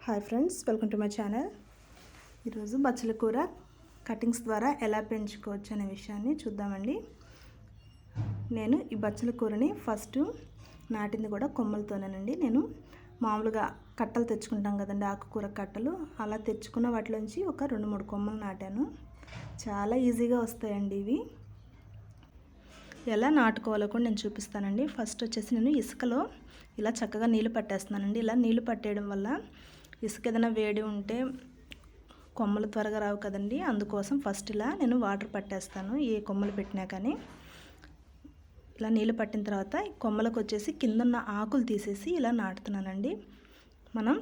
Hi friends, welcome to my channel. ఈరోజు బచ్చల కూర cuttings ద్వారా ఎలా పెంచుకోవచ్చు అనే విషయాన్ని చూద్దామండి. నేను ఈ బచ్చల కూరని ఫస్ట్ నాటింది కూడా కొమ్మలతోనేనండి. నేను మామూలుగా కట్టలు తెచ్చుకుంటాం కదండి, ఆకుకూర కట్టలు, అలా తెచ్చుకున్న వాటిలోంచి ఒక 2-3 కొమ్మలు నాటాను. చాలా ఈజీగా వస్తాయండి ఇవి. ఎలా నాటుకోవాలో కూడా నేను చూపిస్తానండి. ఫస్ట్ వచ్చేసి నేను ఇసుకలో ఇలా చక్కగా నీళ్ళు పట్టేస్తున్నానండి. ఇలా నీళ్ళు పట్టేయడం వల్ల ఇసుక ఏదైనా వేడి ఉంటే కొమ్మలు త్వరగా రావు కదండి, అందుకోసం ఫస్ట్ ఇలా నేను వాటర్ పట్టేస్తాను ఏ కొమ్మలు పెట్టినా కానీ. ఇలా నీళ్ళు పట్టిన తర్వాత కొమ్మలకు వచ్చేసి కిందన్న ఆకులు తీసేసి ఇలా నాటుతున్నానండి. మనం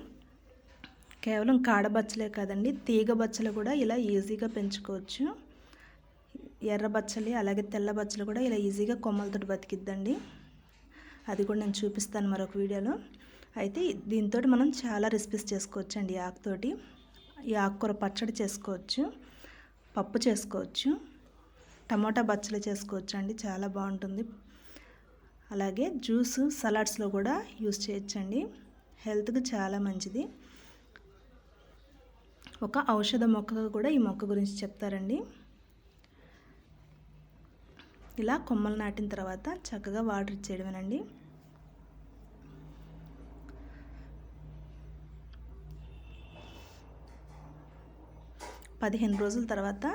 కేవలం కాడబచ్చలే కాదండి, తీగ బచ్చలు కూడా ఇలా ఈజీగా పెంచుకోవచ్చు. ఎర్ర బచ్చలి అలాగే తెల్ల బచ్చలు కూడా ఇలా ఈజీగా కొమ్మలతో బతికిద్దండి. అది కూడా నేను చూపిస్తాను మరొక వీడియోలో. అయితే దీంతో మనం చాలా రెసిపీస్ చేసుకోవచ్చు అండి. ఆకుతోటి ఈ ఆకుకూర పచ్చడి చేసుకోవచ్చు, పప్పు చేసుకోవచ్చు, టమోటా బచ్చలు చేసుకోవచ్చు అండి, చాలా బాగుంటుంది. అలాగే జ్యూస్ సలాడ్స్లో కూడా యూస్ చేయొచ్చండి, హెల్త్కి చాలా మంచిది. ఒక ఔషధ మొక్కగా కూడా ఈ మొక్క గురించి చెప్తారండి. ఇలా కొమ్మలు నాటిన తర్వాత చక్కగా వాటర్ ఇచ్చేయడమేనండి. పదిహేను రోజుల తర్వాత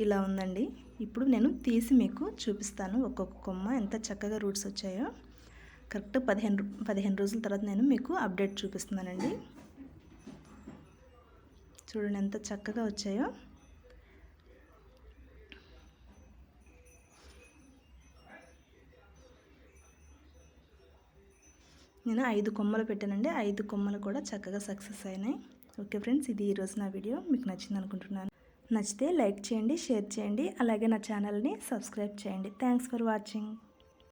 ఇలా ఉందండి. ఇప్పుడు నేను తీసి మీకు చూపిస్తాను ఒక్కొక్క కొమ్మ ఎంత చక్కగా రూట్స్ వచ్చాయో. కరెక్ట్ 15 రోజుల తర్వాత నేను మీకు అప్డేట్ చూపిస్తున్నానండి. చూడండి ఎంత చక్కగా వచ్చాయో. నేను 5 కొమ్మలు పెట్టానండి. 5 కొమ్మలు కూడా చక్కగా సక్సెస్ అయినాయి. ఓకే ఫ్రెండ్స్, ఇది ఈరోజు నా వీడియో. మీకు నచ్చింది అనుకుంటున్నాను. నచ్చితే లైక్ చేయండి, షేర్ చేయండి, అలాగే నా ఛానల్ని సబ్స్క్రైబ్ చేయండి. Thanks for watching.